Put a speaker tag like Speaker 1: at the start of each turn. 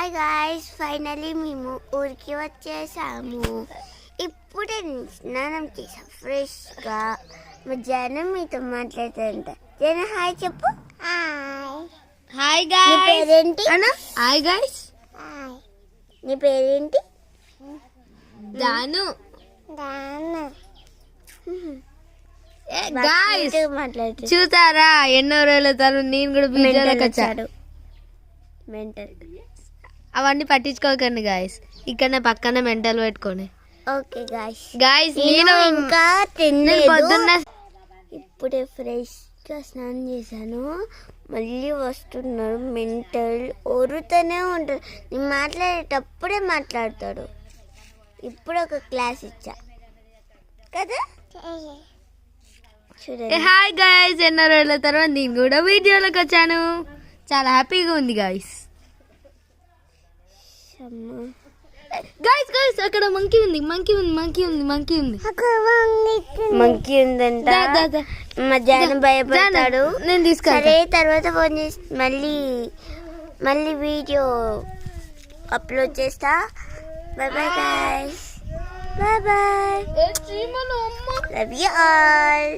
Speaker 1: Hi guys, finally మేము ఊరికి వచ్చేసాము. ఇప్పుడే స్నానం చేసాం ఫ్రెష్గా. మా జనం మీతో మాట్లాడుతుంట. జన హాయ్ చెప్పు.
Speaker 2: Hi guys.
Speaker 1: నీ పేరేంటి?
Speaker 2: Hi guys.
Speaker 1: నీ పేరేంటి?
Speaker 2: దాను.
Speaker 1: గాయ్స్ మాట్లాడుతూ
Speaker 2: చూసారా ఎన్నో రోజుల తర్వాత నేను కూడా బీజాలకు వచ్చాడు.
Speaker 1: మెంటల్
Speaker 2: అవన్నీ పట్టించుకోకండి గాయస్. ఇక్కడ పక్కన మెంటల్ పెట్టుకోండి.
Speaker 1: Okay guys.
Speaker 2: గాయస్
Speaker 1: నేను ఇంకా తినలేదు.
Speaker 2: పొద్దున్న
Speaker 1: ఇప్పుడే ఫ్రెష్గా స్నానం చేశాను. మళ్ళీ వస్తున్నాడు మెంటల్. ఒరుతూనే ఉంటాడు. నేను మాట్లాడేటప్పుడే మాట్లాడతాడు. ఇప్పుడు ఒక క్లాస్ ఇచ్చా కదా. చూడండి.
Speaker 2: హాయ్ గాయస్, ఎన్నో రోజుల తర్వాత నేను కూడా వీడియోలోకి వచ్చాను. చాలా హ్యాపీగా ఉంది గాయస్. గాయస్ గాయస్ అక్కడ మంకీ ఉంది. మంకీ
Speaker 1: ఉందంట. మధ్యాహ్నం భయపడతాడు.
Speaker 2: నేను తీసుకెళ్తా.
Speaker 1: సరే తర్వాత ఫోన్ చేసి మళ్ళీ వీడియో అప్లోడ్ చేస్తా. Bye bye guys. Bye bye. Love you all.